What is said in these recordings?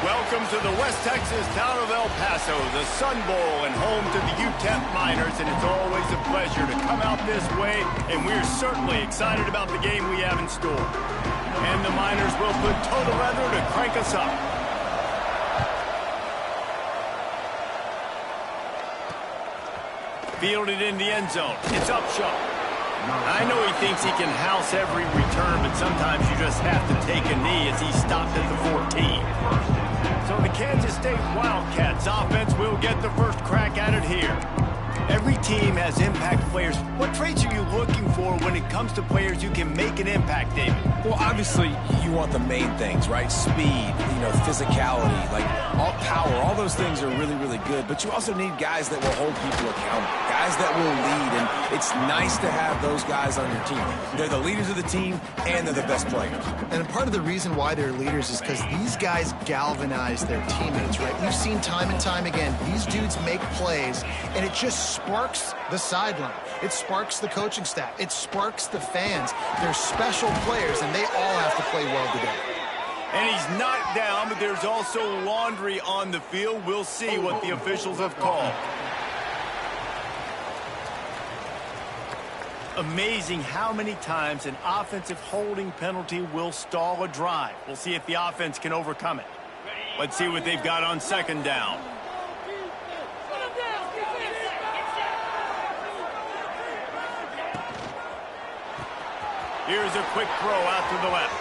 Welcome to the West Texas town of El Paso, the Sun Bowl, and home to the Wk10 Miners, and it's always a pleasure to come out this way, and we're certainly excited about the game we have in store. And the Miners will put total leather to crank us up. Fielded in the end zone. It's up shot. I know he thinks he can house every return, but sometimes you just have to take a knee as he stopped at the 14. So the Kansas State Wildcats offense will get the first crack at it here. Every team has impact players. What traits are you looking for when it comes to players who can make an impact, David? Well, obviously, you want the main things, right? Speed, physicality, like all power, all those things are really, really good. But you also need guys that will hold people accountable, guys that will lead. And it's nice to have those guys on your team. They're the leaders of the team, and they're the best players. And part of the reason why they're leaders is because these guys galvanize their teammates, right? We've seen time and time again, these dudes make plays, and it just sparks the sideline. It sparks the coaching staff. It sparks the fans. They're special players, and they all have to play well today. And he's knocked down, but there's also laundry on the field. We'll see what the officials have called. Amazing how many times an offensive holding penalty will stall a drive. We'll see if the offense can overcome it. Let's see what they've got on second down. Here's a quick throw out to the left.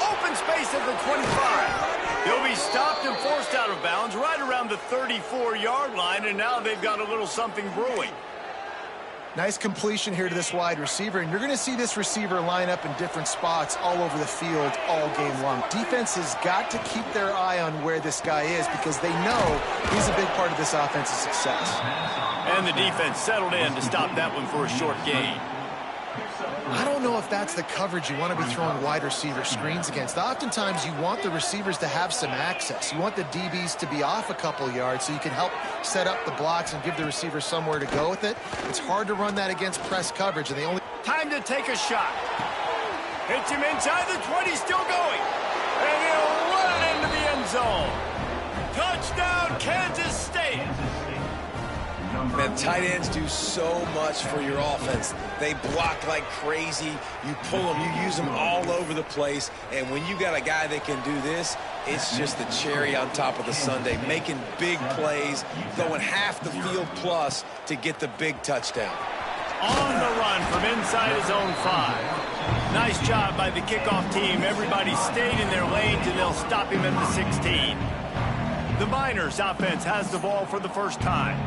Open space at the 25. He'll be stopped and forced out of bounds right around the 34-yard line, and now they've got a little something brewing. Nice completion here to this wide receiver, and you're going to see this receiver line up in different spots all over the field all game long. Defense has got to keep their eye on where this guy is because they know he's a big part of this offense's success. And the defense settled in to stop that one for a short gain. I don't know if that's the coverage you want to be throwing wide receiver screens against. Oftentimes, you want the receivers to have some access. You want the DBs to be off a couple yards so you can help set up the blocks and give the receiver somewhere to go with it. It's hard to run that against press coverage, and the only time to take a shot. Hits him inside the 20, still going. And he'll run it into the end zone. Touchdown, Kansas State. Man, tight ends do so much for your offense. They block like crazy. You pull them, you use them all over the place. And when you got a guy that can do this, it's just the cherry on top of the sundae, making big plays, going half the field plus to get the big touchdown. On the run from inside his own 5. Nice job by the kickoff team. Everybody stayed in their lanes, and they'll stop him at the 16. The Miners offense has the ball for the first time.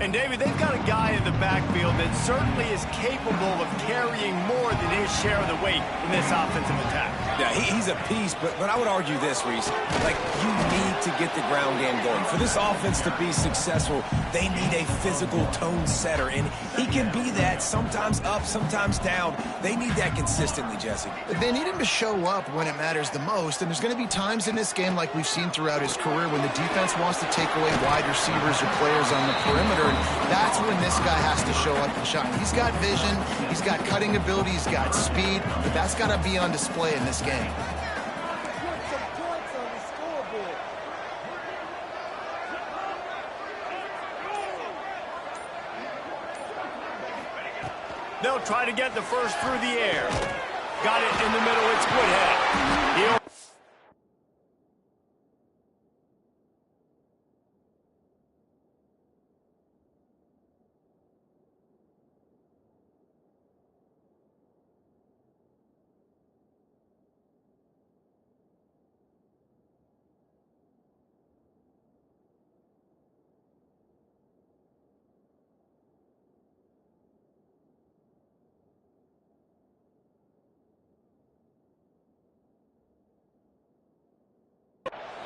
And, David, they've got a guy in the backfield that certainly is capable of carrying more than his share of the weight in this offensive attack. Yeah, he's a piece, but I would argue this, Reese. Like, you need to get the ground game going. For this offense to be successful, they need a physical tone setter, and he can be that, sometimes up, sometimes down. They need that consistently, Jesse. They need him to show up when it matters the most, and there's going to be times in this game like we've seen throughout his career when the defense wants to take away wide receivers or players on the perimeter. That's when this guy has to show up and shine. He's got vision, he's got cutting ability, he's got speed, but that's got to be on display in this game. They'll try to get the first through the air. Got it in the middle, it's Woodhead.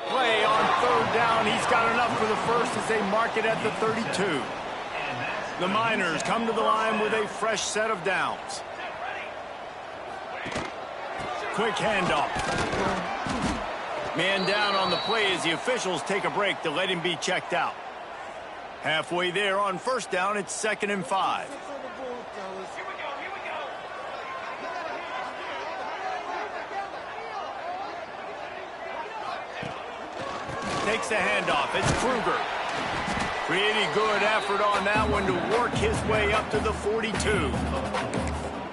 Play on third down. He's got enough for the first as they mark it at the 32. The Miners come to the line with a fresh set of downs. Quick handoff. Man down on the play as the officials take a break to let him be checked out. Halfway there on first down, it's 2nd and 5. takes the handoff. It's Kruger. Pretty good effort on that one to work his way up to the 42.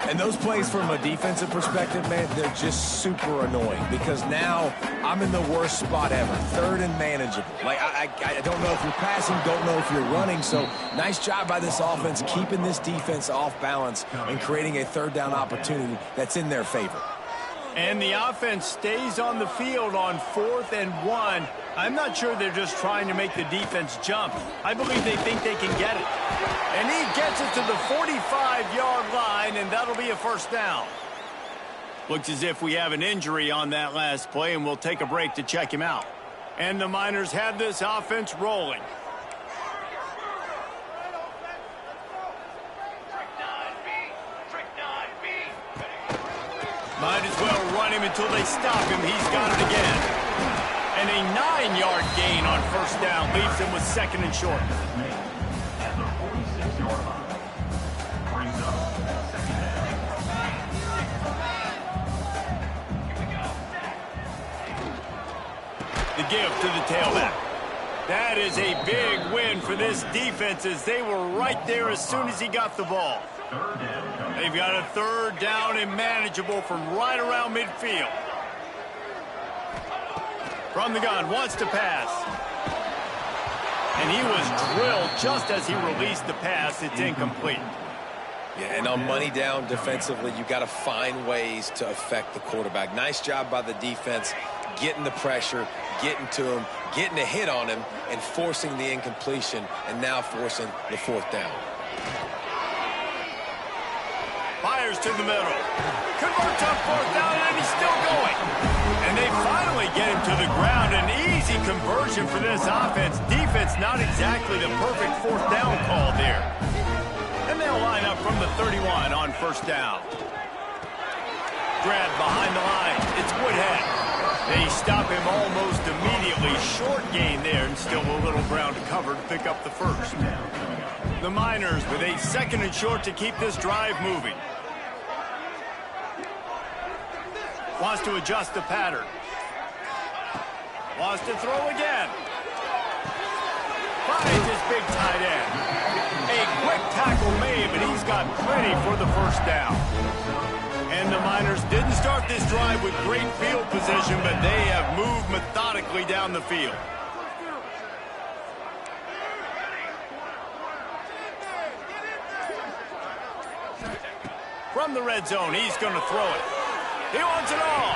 And those plays from a defensive perspective, man, they're just super annoying because now I'm in the worst spot ever, third and manageable. Like, I don't know if you're passing, don't know if you're running, so nice job by this offense keeping this defense off balance and creating a third down opportunity that's in their favor. And the offense stays on the field on 4th and 1. I'm not sure they're just trying to make the defense jump. I believe they think they can get it. And he gets it to the 45-yard line, and that'll be a first down. Looks as if we have an injury on that last play, and we'll take a break to check him out. And the Miners have this offense rolling. Might as well run him until they stop him. He's got it again. And a 9-yard gain on first down leaves him with 2nd and short. The give to the tailback. That is a big win for this defense as they were right there as soon as he got the ball. They've got a 3rd down and manageable from right around midfield. From the gun, wants to pass. And he was drilled just as he released the pass. It's incomplete. Yeah, and on money down defensively, you got to find ways to affect the quarterback. Nice job by the defense, getting the pressure, getting to him, getting a hit on him, and forcing the incompletion, and now forcing the 4th down. Fires to the middle. Converts on 4th down, and he's still going. And they finally get him to the ground. An easy conversion for this offense. Defense not exactly the perfect 4th down call there. And they'll line up from the 31 on first down. Grab behind the line. It's Woodhead. They stop him almost immediately. Short gain there, and still a little ground to cover to pick up the first. The Miners with a 2nd and short to keep this drive moving. Wants to adjust the pattern. Wants to throw again. Finds his big tight end. A quick tackle made, but he's got plenty for the first down. And the Miners didn't start this drive with great field position, but they have moved methodically down the field. From the red zone, he's going to throw it. He wants it all.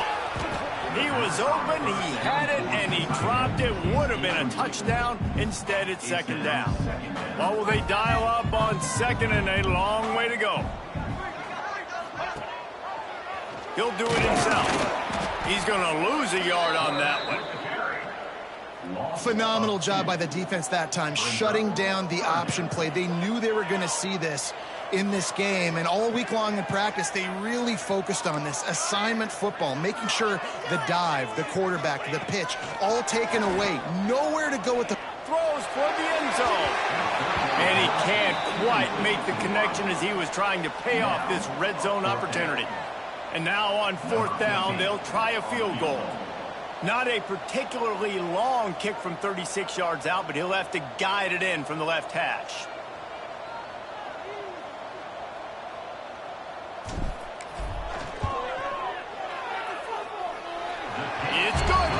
He was open, he had it, and he dropped it. Would have been a touchdown. Instead, it's 2nd down. What will they dial up on 2nd, and a long way to go? He'll do it himself. He's going to lose a yard on that one. Phenomenal job by the defense that time, shutting down the option play. They knew they were going to see this in this game, and all week long in practice, they really focused on this assignment football, making sure the dive, the quarterback, the pitch, all taken away. Nowhere to go with the throws for the end zone. And he can't quite make the connection as he was trying to pay off this red zone opportunity. And now on 4th down, they'll try a field goal. Not a particularly long kick from 36 yards out, but he'll have to guide it in from the left hash. It's good.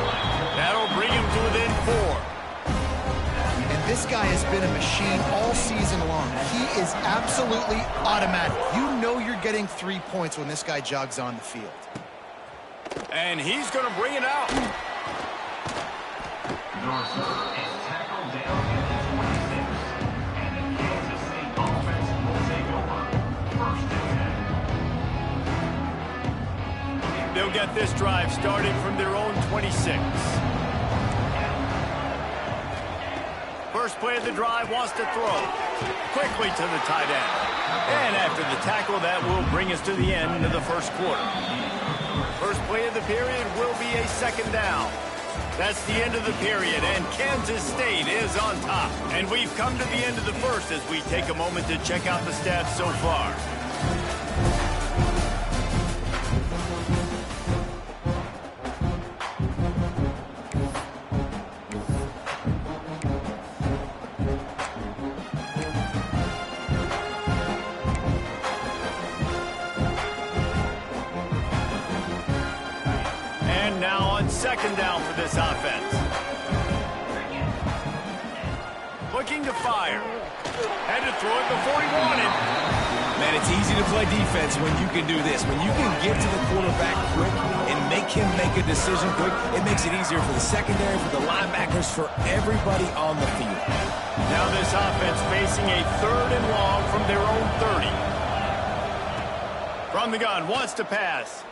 That'll bring him to within 4. And this guy has been a machine all season long. He is absolutely automatic. You know you're getting 3 points when this guy jogs on the field. And he's going to bring it out. Tackled down at the 26, and the Kansas State offense will take over. First down. They'll get this drive started from their own 26. First play of the drive, wants to throw. Quickly to the tight end. And after the tackle, that will bring us to the end of the first quarter. First play of the period will be a 2nd down. That's the end of the period, and Kansas State is on top. And we've come to the end of the first as we take a moment to check out the stats so far. second down for this offense. Looking to fire. Had to throw it before he wanted. Man, it's easy to play defense when you can do this. When you can get to the quarterback quick and make him make a decision quick, it makes it easier for the secondary, for the linebackers, for everybody on the field. Now this offense facing a 3rd and long from their own 30. From the gun, wants to pass.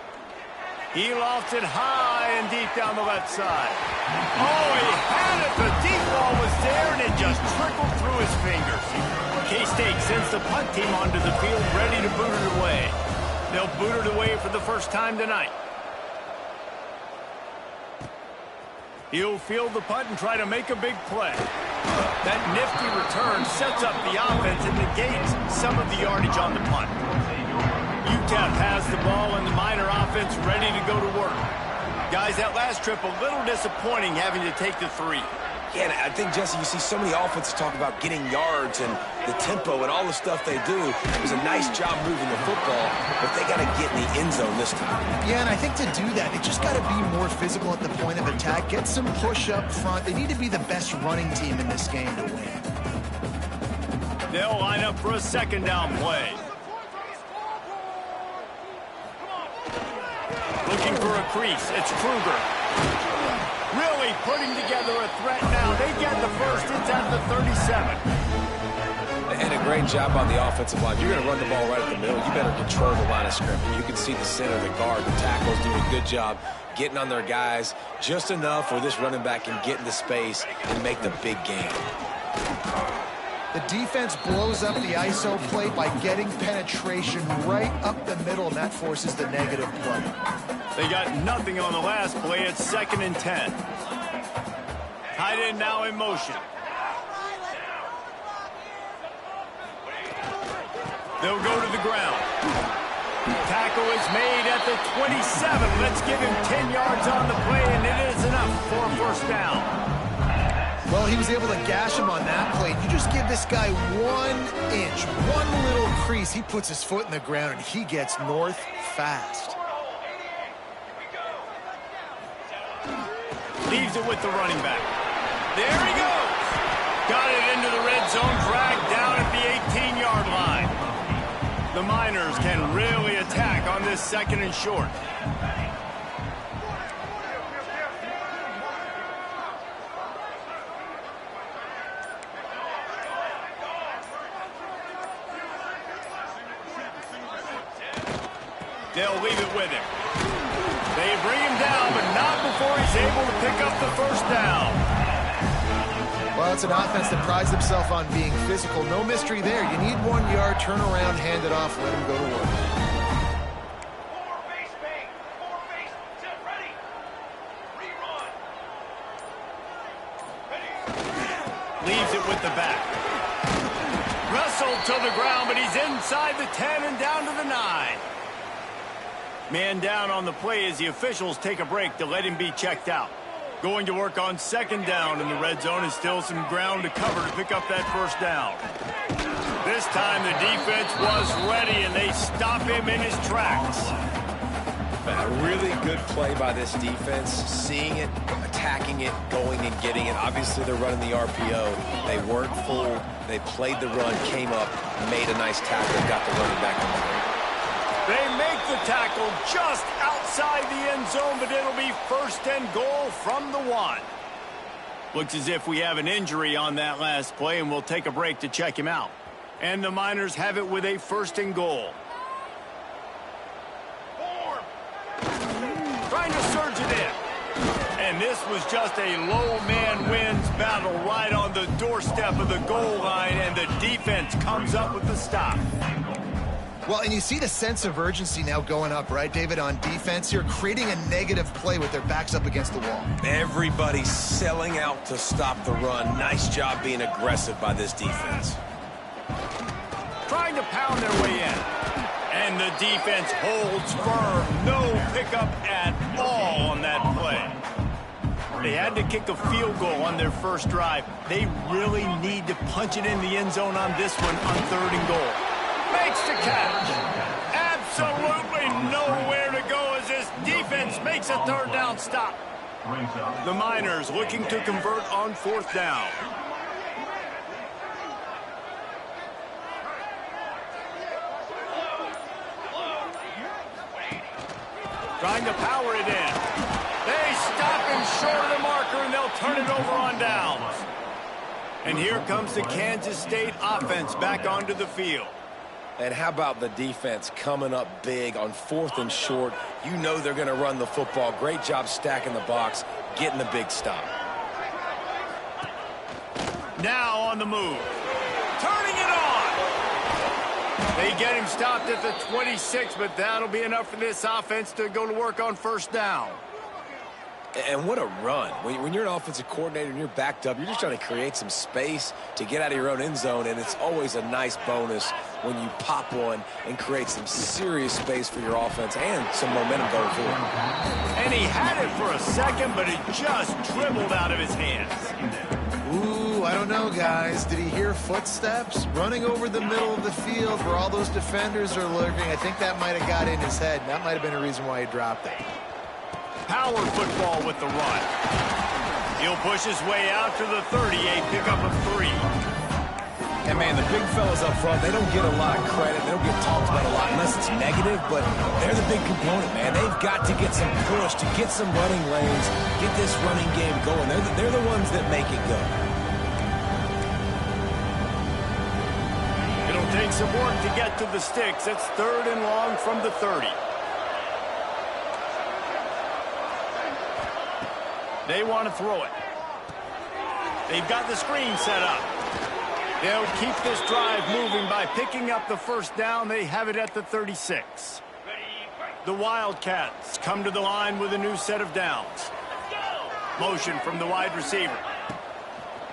He lofts it high and deep down the left side. Oh, he had it. The deep ball was there, and it just trickled through his fingers. K-State sends the punt team onto the field, ready to boot it away. They'll boot it away for the first time tonight. He'll field the punt and try to make a big play. That nifty return sets up the offense and negates some of the yardage on the punt. UTEP has the ball and the Miner offense ready to go to work. Guys, that last trip a little disappointing having to take the 3. Yeah, and I think, Jesse, you see so many offenses talk about getting yards and the tempo and all the stuff they do. It was a nice job moving the football, but they got to get in the end zone this time. Yeah, and I think to do that, they just got to be more physical at the point of attack, get some push up front. They need to be the best running team in this game to win. They'll line up for a second down play. Looking for a crease. It's Kruger. Really putting together a threat now. They get the first. It's at the 37. And a great job on the offensive line. You're going to run the ball right at the middle. You better control the line of scrimmage. You can see the center, the guard, the tackles doing a good job getting on their guys just enough where this running back can get into space and make the big game. The defense blows up the ISO play by getting penetration right up the middle, and that forces the negative play. They got nothing on the last play. It's 2nd and 10. Tight end now in motion. They'll go to the ground. Tackle is made at the 27. Let's give him 10 yards on the play, and it is enough for a first down. Well, he was able to gash him on that play. You just give this guy 1 inch, one little crease. He puts his foot in the ground, and he gets north fast. Leaves it with the running back. There he goes. Got it into the red zone, dragged down at the 18-yard line. The Miners can really attack on this 2nd and short. They'll leave it with him. They bring him down, but not before he's able to pick up the first down. Well, it's an offense that prides themselves on being physical. No mystery there. You need 1 yard, turn around, hand it off, let him go to work. Leaves it with the back. Wrestled to the ground, but he's inside the 10 and down to the 9. Man down on the play as the officials take a break to let him be checked out. Going to work on 2nd down in the red zone is still some ground to cover to pick up that first down. This time the defense was ready and they stop him in his tracks. A really good play by this defense, seeing it, attacking it, going and getting it. Obviously they're running the RPO. They weren't fooled. They played the run, came up, made a nice tackle, got the running back on the break. They make the tackle just outside the end zone, but it'll be 1st and goal from the 1. Looks as if we have an injury on that last play, and we'll take a break to check him out. And the Miners have it with a 1st and goal. Trying to surge it in. And this was just a low man wins battle right on the doorstep of the goal line, and the defense comes up with the stop. Well, and you see the sense of urgency now going up, right, David, on defense here, creating a negative play with their backs up against the wall. Everybody's selling out to stop the run. Nice job being aggressive by this defense. Trying to pound their way in. And the defense holds firm. No pickup at all on that play. They had to kick a field goal on their first drive. They really need to punch it in the end zone on this one on 3rd and goal. Makes the catch. Absolutely nowhere to go as this defense makes a 3rd down stop. brings up The Miners looking to convert on 4th down. Trying to power it in. They stop him short of the marker, and they'll turn it over on downs. And here comes the Kansas State offense back onto the field. And how about the defense coming up big on 4th and short? You know they're going to run the football. Great job stacking the box, getting the big stop. Now on the move. Turning it on. They get him stopped at the 26, but that'll be enough for this offense to go to work on 1st down. And what a run. When you're an offensive coordinator and you're backed up, you're just trying to create some space to get out of your own end zone, and it's always a nice bonus when you pop one and create some serious space for your offense and some momentum going forward. And he had it for a second, but it just dribbled out of his hands. Ooh, I don't know, guys. Did he hear footsteps running over the middle of the field where all those defenders are lurking? I think that might have got in his head. That might have been a reason why he dropped it. Power football with the run. He'll push his way out to the 38, pick up a 3. And, man, the big fellas up front, they don't get a lot of credit. They don't get talked about a lot unless it's negative, but they're the big component, man. They've got to get some push, to get some running lanes, get this running game going. They're the ones that make it go. It'll take some work to get to the sticks. It's 3rd and long from the 30. They want to throw it. They've got the screen set up. They'll keep this drive moving by picking up the 1st down. They have it at the 36. The Wildcats come to the line with a new set of downs. Motion from the wide receiver.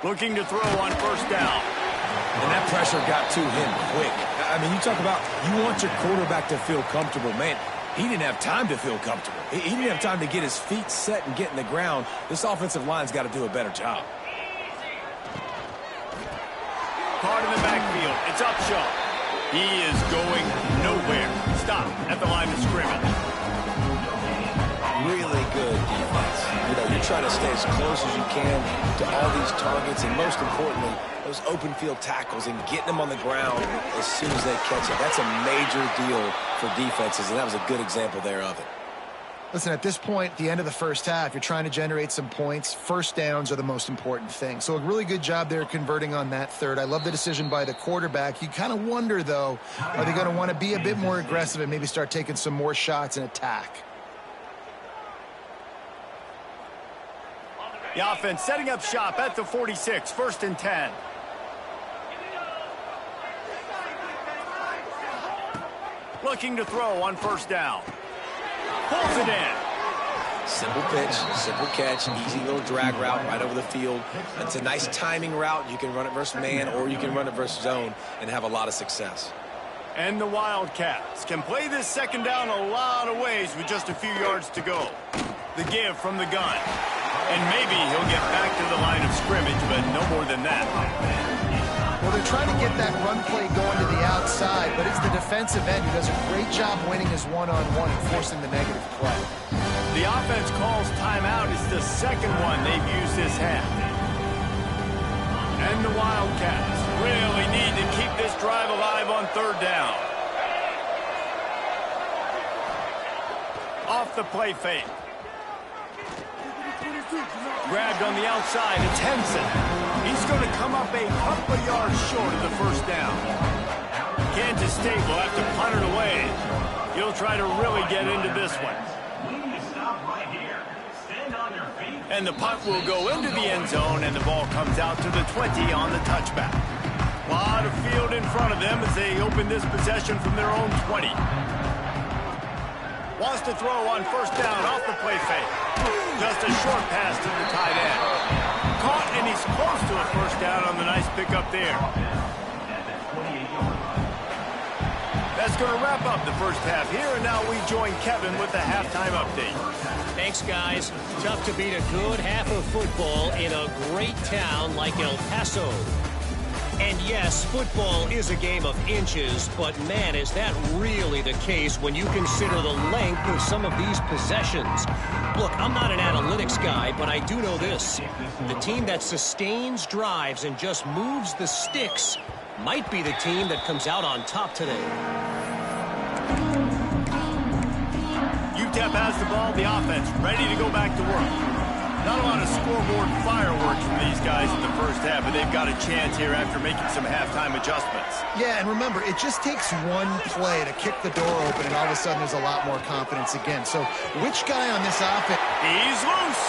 Looking to throw on 1st down. And that pressure got to him quick. I mean, you talk about you want your quarterback to feel comfortable. Man, he didn't have time to feel comfortable. He didn't have time to get his feet set and get in the ground. This offensive line's got to do a better job. Caught in the backfield. It's Upshaw. He is going nowhere. Stop at the line of scrimmage. Really good defense. You know, you're trying to stay as close as you can to all these targets, and most importantly, those open field tackles and getting them on the ground as soon as they catch it. That's a major deal for defenses, and that was a good example there of it. Listen, at this point, at the end of the 1st half, you're trying to generate some points. 1st downs are the most important thing. So a really good job there converting on that 3rd. I love the decision by the quarterback. You kind of wonder, though, are they going to want to be a bit more aggressive and maybe start taking some more shots and attack? The offense setting up shop at the 46, 1st and 10. Looking to throw on 1st down. Pulls it in. Simple pitch, simple catch, easy little drag route right over the field. It's a nice timing route. You can run it versus man or you can run it versus zone and have a lot of success. And the Wildcats can play this 2nd down a lot of ways with just a few yards to go. The give from the gun. And maybe he'll get back to the line of scrimmage, but no more than that. Well, they're trying to get that run play going to the outside, but it's the defensive end who does a great job winning his one-on-one and forcing the negative play. The offense calls timeout. It's the 2nd one they've used this half. And the Wildcats really need to keep this drive alive on 3rd down. Off the play fake. Grabbed on the outside, it's Henson. He's going to come up a couple of yards short of the 1st down. Kansas State will have to punt it away. He'll try to really get into this one. And the punt will go into the end zone, and the ball comes out to the 20 on the touchback. A lot of field in front of them as they open this possession from their own 20. Wants to throw on 1st down off the play fake. Just a short pass to the tight end. Caught, and he's close to a 1st down on the nice pickup there. That's going to wrap up the 1st half here, and now we join Kevin with the halftime update. Thanks, guys. Tough to beat a good half of football in a great town like El Paso. And yes, football is a game of inches, but man, is that really the case when you consider the length of some of these possessions. Look, I'm not an analytics guy, but I do know this. The team that sustains drives and just moves the sticks might be the team that comes out on top today. UTEP has the ball, the offense ready to go back to work. Not a lot of scoreboard fireworks from these guys in the first half, but they've got a chance here after making some halftime adjustments. Yeah, and remember, it just takes one play to kick the door open, and all of a sudden there's a lot more confidence again. So which guy on this offense? He's loose.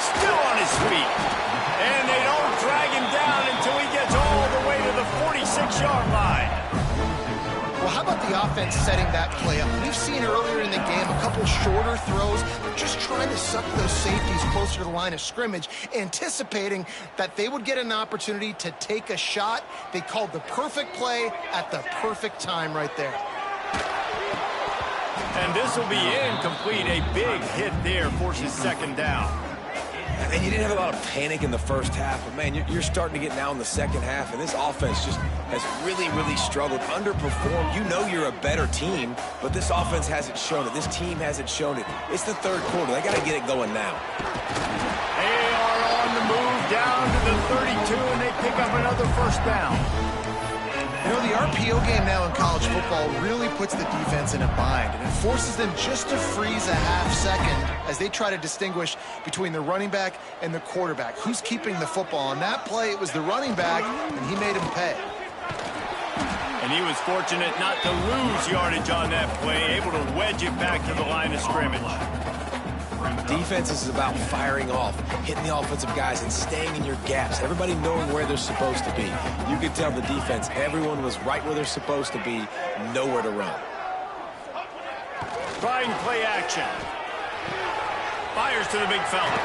Still on his feet. And they don't drag him down until he gets all the way to the 46-yard line. Well, how about the offense setting that play up? We've seen earlier in the game a couple shorter throws, just trying to suck those safeties closer to the line of scrimmage, anticipating that they would get an opportunity to take a shot. They called the perfect play at the perfect time right there. And this will be incomplete. A big hit there forces second down. And you didn't have a lot of panic in the first half, but, man, you're starting to get now in the second half, and this offense just has really, really struggled, underperformed. You know you're a better team, but this offense hasn't shown it. This team hasn't shown it. It's the third quarter. They got to get it going now. They are on the move down to the 32, and they pick up another first down. You know, the RPO game now in college football really puts the defense in a bind, and it forces them just to freeze a half second as they try to distinguish between the running back and the quarterback. Who's keeping the football? On that play, it was the running back, and he made him pay. And he was fortunate not to lose yardage on that play, able to wedge it back to the line of scrimmage. Defense is about firing off, hitting the offensive guys, and staying in your gaps. Everybody knowing where they're supposed to be. You could tell the defense, everyone was right where they're supposed to be, nowhere to run. Trying play action. Fires to the big fella.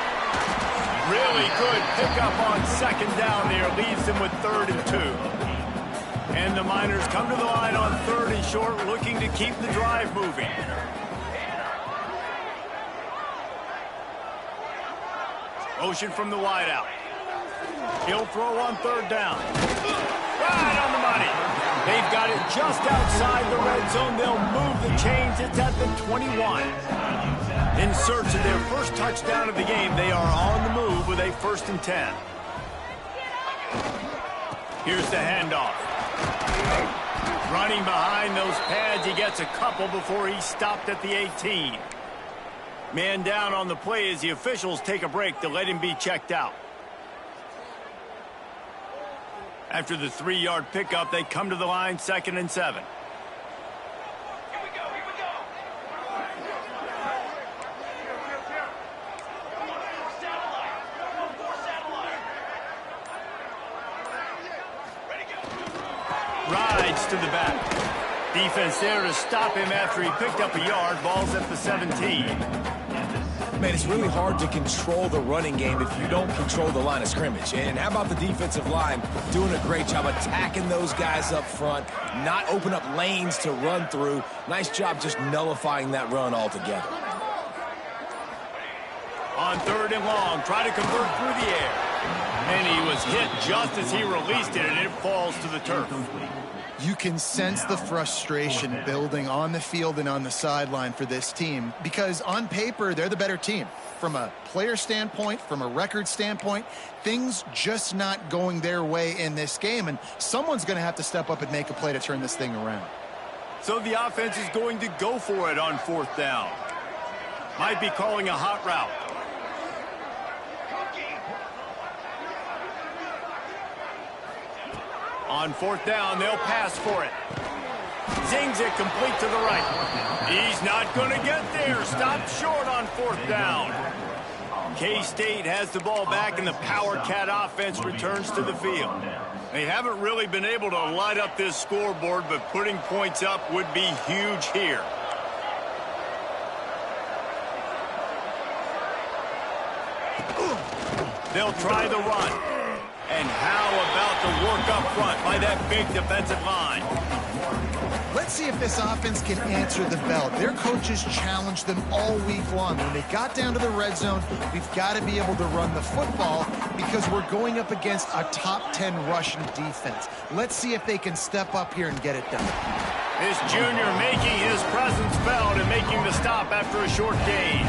Really good pickup on second down there. Leaves them with 3rd and 2. And the Miners come to the line on 3rd and short, looking to keep the drive moving. Motion from the wideout. He'll throw on 3rd down. Right on the money. They've got it just outside the red zone. They'll move the chains. It's at the 21. In search of their first touchdown of the game, they are on the move with a 1st and 10. Here's the handoff. Running behind those pads, he gets a couple before he's stopped at the 18. Man down on the play as the officials take a break to let him be checked out. After the 3-yard pickup, they come to the line 2nd and 7. Rides to the back. Defense there to stop him after he picked up a yard. Ball's at the 17. Man, it's really hard to control the running game if you don't control the line of scrimmage. And how about the defensive line doing a great job attacking those guys up front, not open up lanes to run through. Nice job just nullifying that run altogether. On 3rd and long, try to convert through the air. And he was hit just as he released it, and it falls to the turf. You can sense the frustration building on the field and on the sideline for this team because on paper, they're the better team. From a player standpoint, from a record standpoint, things just not going their way in this game, and someone's going to have to step up and make a play to turn this thing around. So the offense is going to go for it on 4th down. Might be calling a hot route. On 4th down, they'll pass for it. Zings it complete to the right. He's not going to get there. Stopped short on 4th down. K-State has the ball back, and the Power Cat offense returns to the field. They haven't really been able to light up this scoreboard, but putting points up would be huge here. They'll try the run. And how about the work up front by that big defensive line? Let's see if this offense can answer the bell. Their coaches challenged them all week long. When they got down to the red zone, we've got to be able to run the football because we're going up against a top 10 rushing defense. Let's see if they can step up here and get it done. This junior making his presence felt and making the stop after a short gain.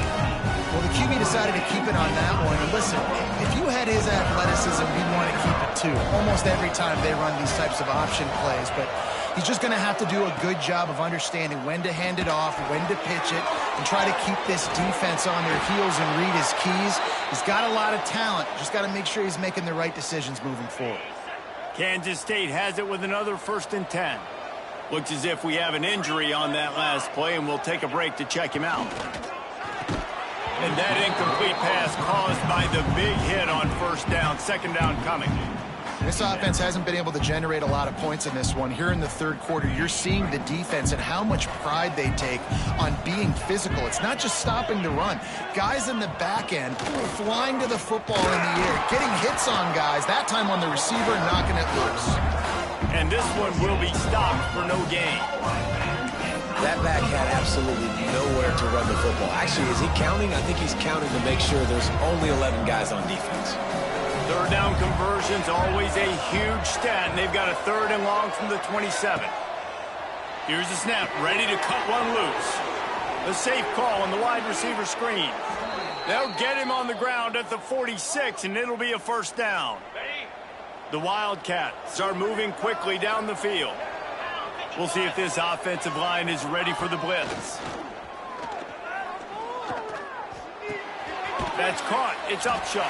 Well, the QB decided to keep it on that one. And listen, if you had his athleticism, you'd want to keep it too. Almost every time they run these types of option plays. But he's just going to have to do a good job of understanding when to hand it off, when to pitch it, and try to keep this defense on their heels and read his keys. He's got a lot of talent. Just got to make sure he's making the right decisions moving forward. Kansas State has it with another 1st and 10. Looks as if we have an injury on that last play, and we'll take a break to check him out. And that incomplete pass caused by the big hit on 1st down. 2nd down coming. This offense hasn't been able to generate a lot of points in this one. Here in the 3rd quarter, you're seeing the defense and how much pride they take on being physical. It's not just stopping the run. Guys in the back end flying to the football in the air, getting hits on guys, that time on the receiver, knocking it loose. And this one will be stopped for no gain. That back had absolutely nowhere to run the football. Actually, is he counting? I think he's counting to make sure there's only 11 guys on defense. 3rd down conversion's always a huge stat, and they've got a 3rd and long from the 27. Here's the snap, ready to cut one loose. A safe call on the wide receiver screen. They'll get him on the ground at the 46, and it'll be a 1st down. The Wildcats are moving quickly down the field. We'll see if this offensive line is ready for the blitz. That's caught. It's Upshaw.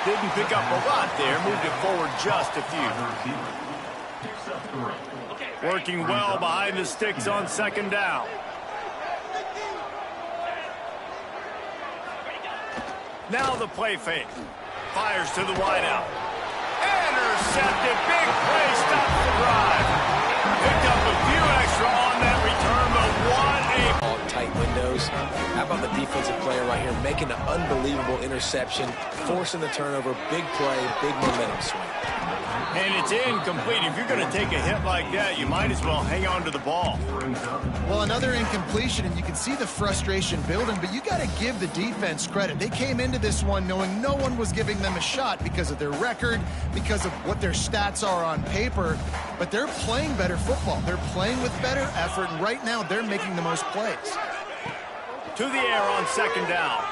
Didn't pick up a lot there. Moved it forward just a few. Working well behind the sticks on 2nd down. Now the play fake. Fires to the wideout. Intercepted. Big play. Stops the drive. Picked up a few extra on that return, but what a... All tight windows. How about the defensive player right here making an unbelievable interception, forcing the turnover, big play, big momentum swing. And it's incomplete. If you're going to take a hit like that, you might as well hang on to the ball. Well, another incompletion, and you can see the frustration building, but you got to give the defense credit. They came into this one knowing no one was giving them a shot because of their record, because of what their stats are on paper, but they're playing better football. They're playing with better effort, and right now they're making the most plays. To the air on 2nd down.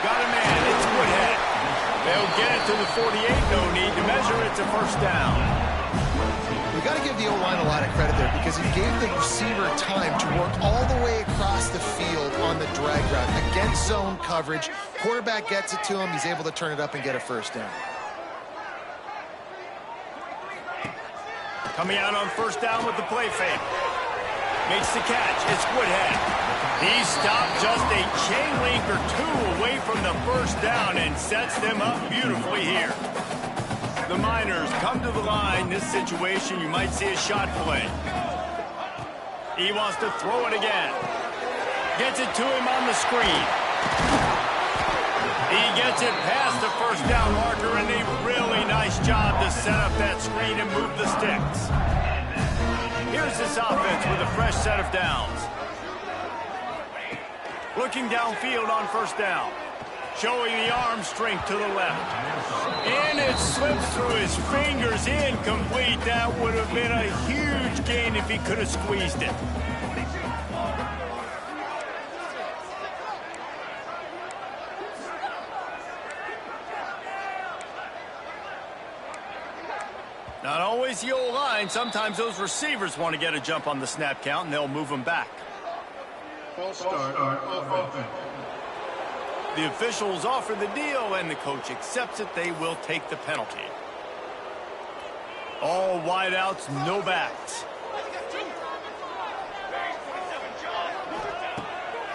Got a man. It's Woodhead. They'll get it to the 48. No need to measure. It's a 1st down. You got to give the O-line a lot of credit there because he gave the receiver time to work all the way across the field on the drag route against zone coverage. Quarterback gets it to him. He's able to turn it up and get a 1st down. Coming out on 1st down with the play fake. Makes the catch. It's Woodhead. He stopped just a chain link or 2 away from the 1st down and sets them up beautifully here. The Miners come to the line. This situation, you might see a shot play. He wants to throw it again. Gets it to him on the screen. He gets it past the 1st down marker, and a really nice job to set up that screen and move the sticks. Here's this offense with a fresh set of downs. Looking downfield on 1st down. Showing the arm strength to the left. And it slips through his fingers, incomplete. That would have been a huge gain if he could have squeezed it. Not always the old line. Sometimes those receivers want to get a jump on the snap count, and they'll move them back. False start offense. The officials offer the deal, and the coach accepts it. They will take the penalty. All wideouts, no backs.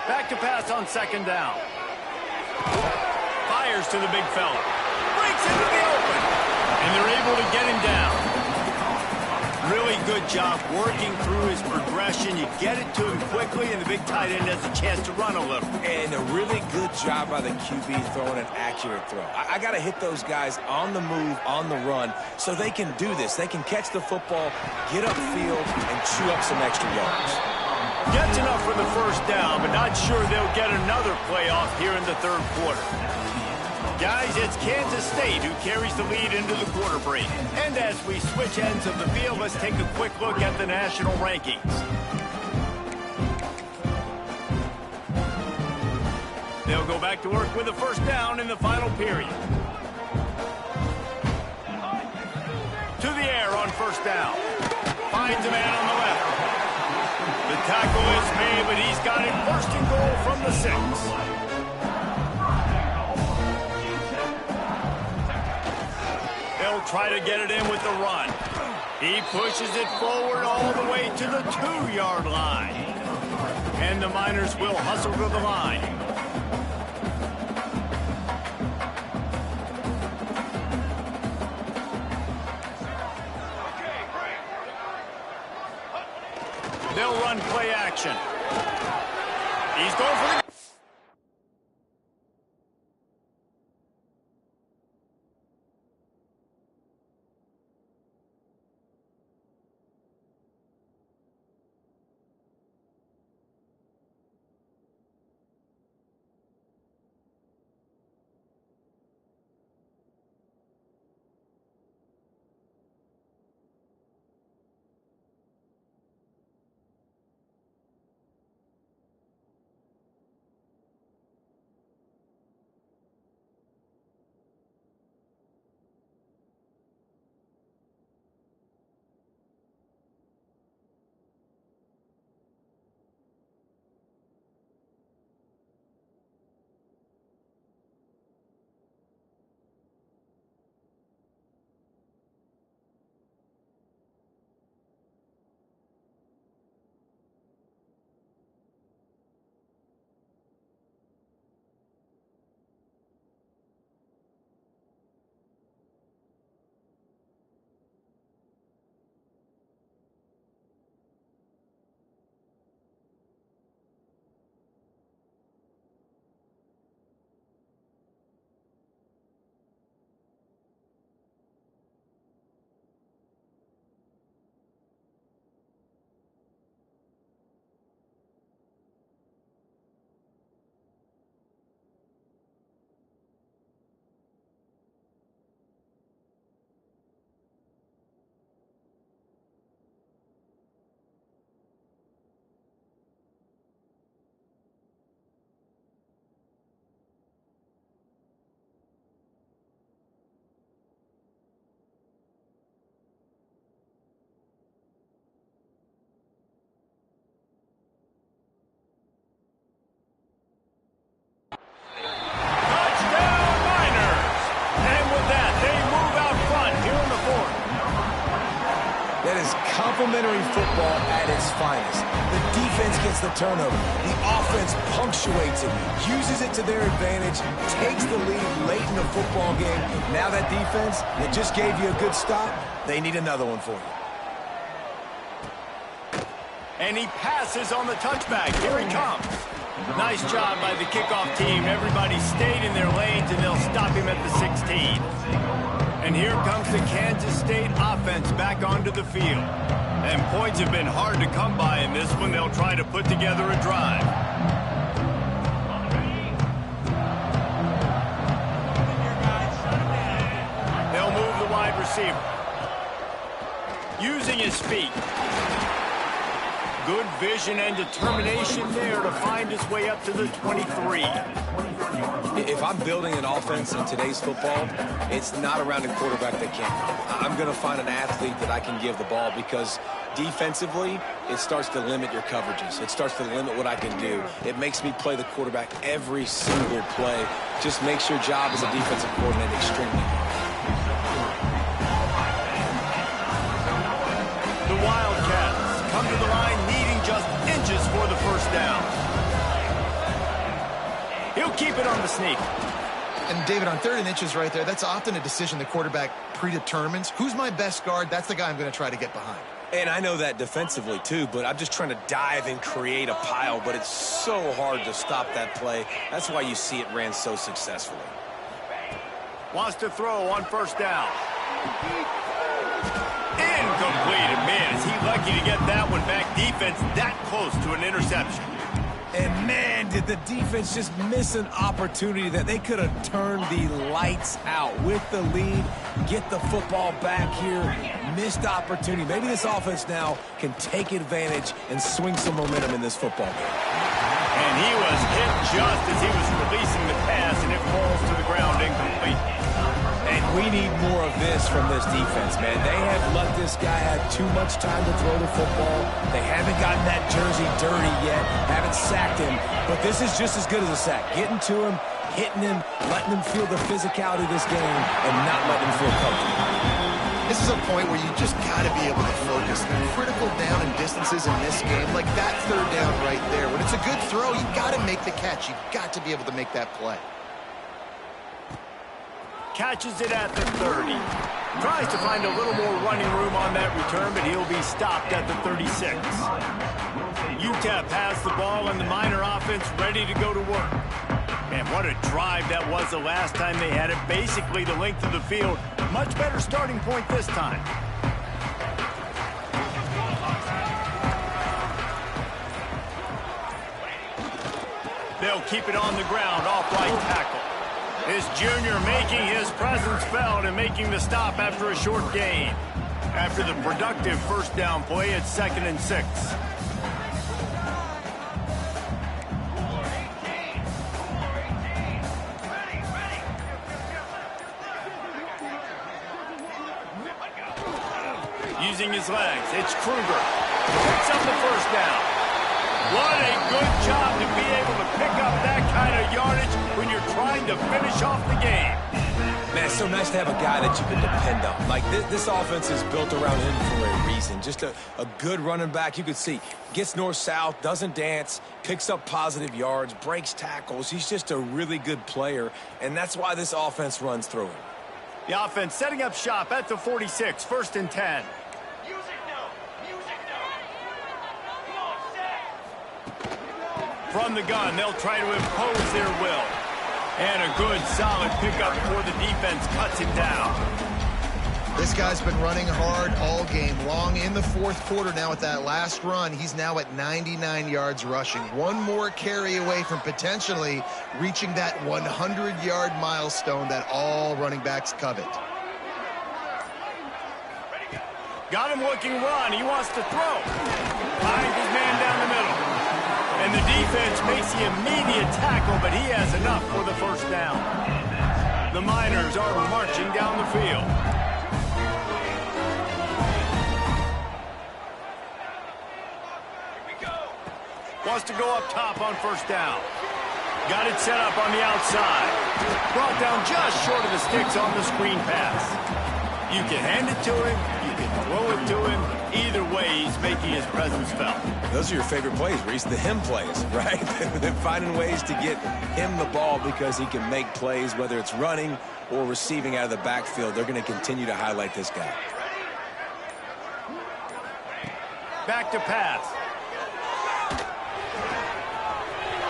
Back to pass on 2nd down. Fires to the big fella. Breaks into the open. And they're able to get him down. Really really good job working through his progression. You get it to him quickly, and the big tight end has a chance to run a little. And a really good job by the QB throwing an accurate throw. I got to hit those guys on the move, on the run, so they can do this. They can catch the football, get upfield, and chew up some extra yards. Gets enough for the first down, but not sure they'll get another playoff here in the third quarter. Guys, it's Kansas State who carries the lead into the quarter break. And as we switch ends of the field, let's take a quick look at the national rankings. They'll go back to work with a first down in the final period. To the air on first down. Finds a man on the left. The tackle is made, but he's got it first and goal from the 6. They'll try to get it in with the run. He pushes it forward all the way to the 2-yard line. And the Miners will hustle to the line. They'll run play action. He's going for the... Complimentary football at its finest. The defense gets the turnover. The offense punctuates it, uses it to their advantage, takes the lead late in the football game. Now that defense that just gave you a good stop, they need another one for you. And he passes on the touchback. Here he comes. Nice job by the kickoff team. Everybody stayed in their lanes, and they'll stop him at the 16. And here comes the Kansas State offense back onto the field. And points have been hard to come by in this one. They'll try to put together a drive. They'll move the wide receiver. Using his feet. Good vision and determination there to find his way up to the 23. If I'm building an offense in today's football, it's not around a quarterback that can't. I'm going to find an athlete that I can give the ball because defensively, it starts to limit your coverages. It starts to limit what I can do. It makes me play the quarterback every single play. Just makes your job as a defensive coordinator extremely hard. The Wildcats come to the line needing just inches for the first down. He'll keep it on the sneak. And David, on 3rd and inches right there, that's often a decision the quarterback predetermines. Who's my best guard? That's the guy I'm going to try to get behind. And I know that defensively too, but I'm just trying to dive and create a pile, but it's so hard to stop that play. That's why you see it ran so successfully. Wants to throw on first down. Incomplete. And man, is he lucky to get that one back. Defense that close to an interception. And man, did the defense just miss an opportunity that they could have turned the lights out with the lead, get the football back here, missed opportunity. Maybe this offense now can take advantage and swing some momentum in this football game. And he was hit just as he was releasing the pass, and it falls to the ground incomplete. And we need more of this from this defense, man. They have let this guy have too much time to throw the football. They haven't gotten that jersey dirty yet, haven't sacked him. But this is just as good as a sack. Getting to him, hitting him, letting him feel the physicality of this game, and not letting him feel comfortable. This is a point where you just got to be able to focus. The critical down and distances in this game, like that third down right there. When it's a good throw, you got to make the catch. You've got to be able to make that play. Catches it at the 30. Tries to find a little more running room on that return, but he'll be stopped at the 36. UTEP has the ball, and the Miner offense ready to go to work. Man, what a drive that was the last time they had it. Basically the length of the field. Much better starting point this time. They'll keep it on the ground off right tackle. This junior making his presence felt and making the stop after a short gain. After the productive first down play, it's 2nd and 6. Using his legs, it's Kruger. Picks up the first down. What a good job to be able to pick up that kind of yardage when you're trying to finish off the game. Man, it's so nice to have a guy that you can depend on. Like, this offense is built around him for a reason. Just a good running back. You could see, gets north-south, doesn't dance, picks up positive yards, breaks tackles. He's just a really good player, and that's why this offense runs through him. The offense setting up shop at the 46, 1st and 10. From the gun, they'll try to impose their will. And a good, solid pickup before the defense cuts him down. This guy's been running hard all game long. In the fourth quarter now with that last run, he's now at 99 yards rushing. One more carry away from potentially reaching that 100-yard milestone that all running backs covet. Got him looking run. He wants to throw. Finds his man down the middle. And the defense makes the immediate tackle, but he has enough for the first down. The Miners are marching down the field. Wants to go up top on first down. Got it set up on the outside. Brought down just short of the sticks on the screen pass. You can hand it to him. You can throw it to him. Either way, he's making his presence felt. Those are your favorite plays, Reese, the him plays, right? They're finding ways to get him the ball because he can make plays, whether it's running or receiving out of the backfield. They're going to continue to highlight this guy. Back to pass.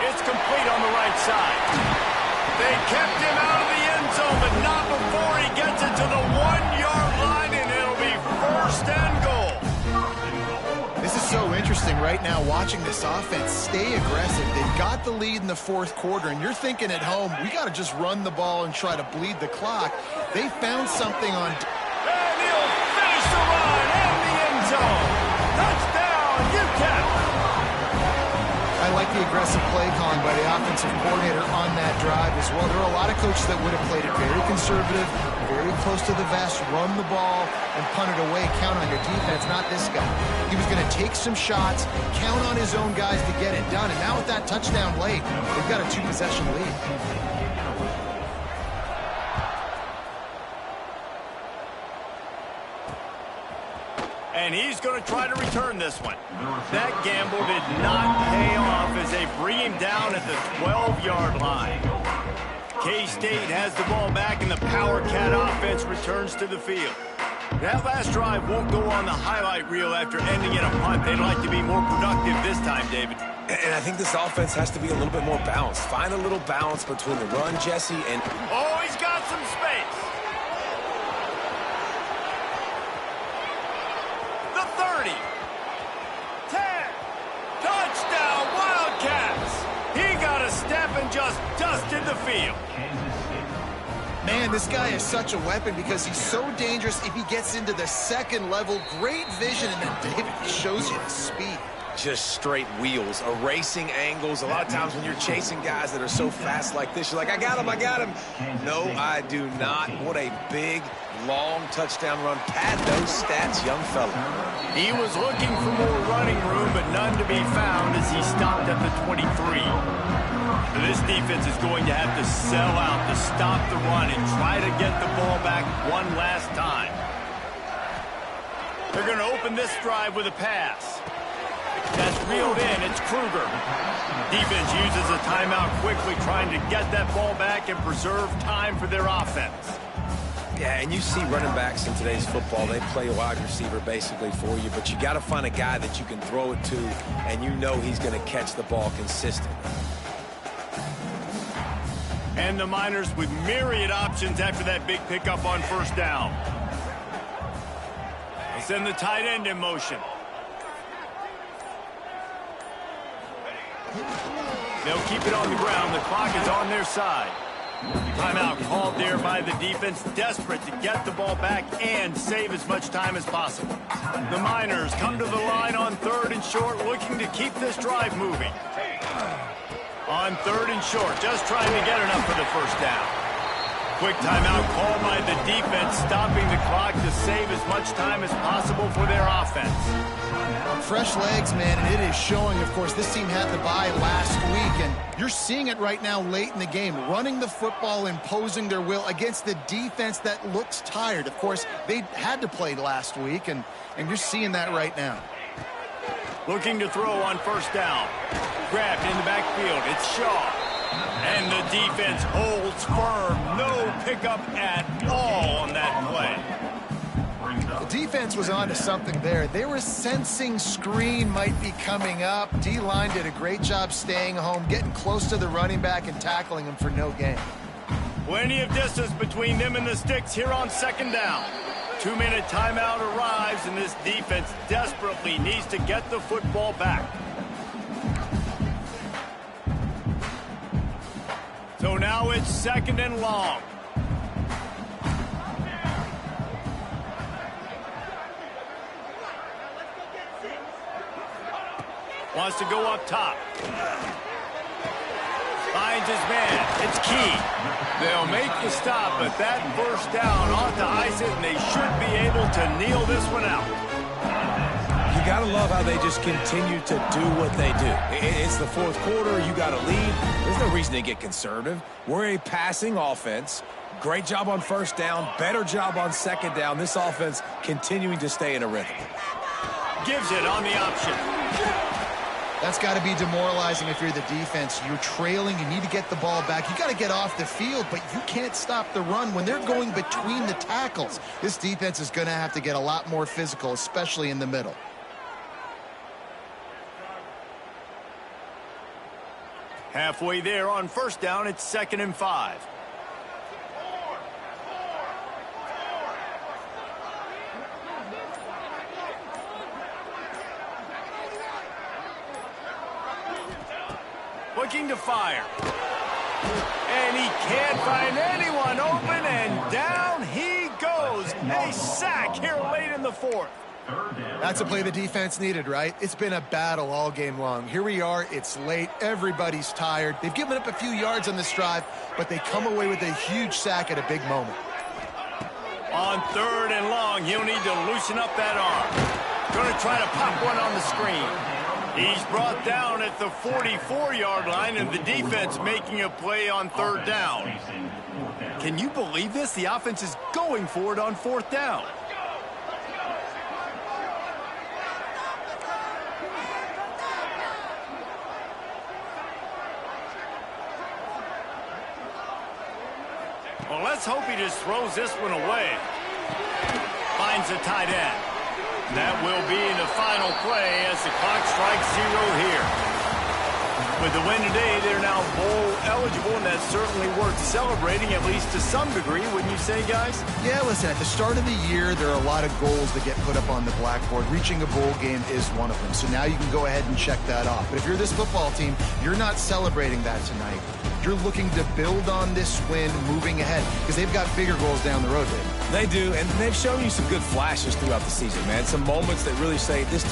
It's complete on the right side. They kept him out of the end zone, but not before he gets it to the 1-yard line, and it'll be 1st and goal. This is so interesting right now, watching this offense stay aggressive. They've got the lead in the fourth quarter, and you're thinking at home, we got to just run the ball and try to bleed the clock. They found something on... And he'll finish the run in the end zone. Touchdown, UTEP. I like the aggressive play calling by the offensive coordinator on that drive as well. There are a lot of coaches that would have played it very conservative, very close to the vest, run the ball, and punt it away. Count on your defense, not this guy. He was going to take some shots, count on his own guys to get it done. And now with that touchdown late, they've got a 2-possession lead. And he's going to try to return this one. That gamble did not pay off as they bring him down at the 12-yard line. K-State has the ball back, and the Power Cat offense returns to the field. That last drive won't go on the highlight reel after ending in a punt. They'd like to be more productive this time, David. And I think this offense has to be a little bit more balanced. Find a little balance between the run, Jesse, and... Oh, he's got some space. The 30. 10. Touchdown, Wildcats. He got a step and just dusted the field. Man, this guy is such a weapon because he's so dangerous if he gets into the second level. Great vision, and then David shows you the speed. Just straight wheels, erasing angles. A lot of times when you're chasing guys that are so fast like this, you're like, I got him, I got him. No, I do not. What a big, long touchdown run. Pad those stats, young fella. He was looking for more running room, but none to be found as he stopped at the 23. This defense is going to have to sell out to stop the run and try to get the ball back one last time. They're going to open this drive with a pass. That's reeled in. It's Kruger. Defense uses a timeout quickly, trying to get that ball back and preserve time for their offense. Yeah, and you see running backs in today's football, they play a wide receiver basically for you, but you got to find a guy that you can throw it to, and you know he's going to catch the ball consistently. And the Miners with myriad options after that big pickup on first down. They send the tight end in motion. They'll keep it on the ground. The clock is on their side. Timeout called there by the defense, desperate to get the ball back and save as much time as possible. The Miners come to the line on 3rd and short, looking to keep this drive moving. On 3rd and short, just trying to get enough for the first down. Quick timeout called by the defense, stopping the clock to save as much time as possible for their offense. Fresh legs, man, and it is showing. Of course, this team had the bye last week, and you're seeing it right now late in the game, running the football, imposing their will against the defense that looks tired. Of course, they had to play last week, and you're seeing that right now. Looking to throw on first down. Grabbed in the backfield. It's Shaw. And the defense holds firm. No pickup at all on that play. The defense was on to something there. They were sensing screen might be coming up. D-line did a great job staying home, getting close to the running back and tackling him for no gain. Plenty of distance between them and the sticks here on 2nd down. 2-minute timeout arrives, and this defense desperately needs to get the football back. So now it's 2nd and long. Wants to go up top. Finds his man. It's Key. They'll make the stop, but that first down ought to ice it, and they should be able to kneel this one out. You got to love how they just continue to do what they do. It's the 4th quarter. You got to lead. There's no reason to get conservative. We're a passing offense. Great job on first down. Better job on 2nd down. This offense continuing to stay in a rhythm. Gives it on the option. That's got to be demoralizing if you're the defense. You're trailing. You need to get the ball back. You got to get off the field, but you can't stop the run when they're going between the tackles. This defense is going to have to get a lot more physical, especially in the middle. Halfway there on first down, it's 2nd and 5. Looking to fire. And he can't find anyone open, and down he goes. A sack here late in the 4th. That's a play the defense needed, right? It's been a battle all game long. Here we are. It's late. Everybody's tired. They've given up a few yards on this drive, but they come away with a huge sack at a big moment. On 3rd and long, he'll need to loosen up that arm. Going to try to pop one on the screen. He's brought down at the 44-yard line, and the defense making a play on 3rd down. Can you believe this? The offense is going for it on 4th down. Well, let's hope he just throws this one away. finds the tight end. That will be the final play as the clock strikes 0 here. With the win today, they're now bowl eligible, and that's certainly worth celebrating, at least to some degree, wouldn't you say, guys? Yeah, listen, at the start of the year, there are a lot of goals that get put up on the blackboard. Reaching a bowl game is one of them. So now you can go ahead and check that off. But if you're this football team, you're not celebrating that tonight. You're looking to build on this win moving ahead because they've got bigger goals down the road, Dave. They do, and they've shown you some good flashes throughout the season, man. Some moments that really say this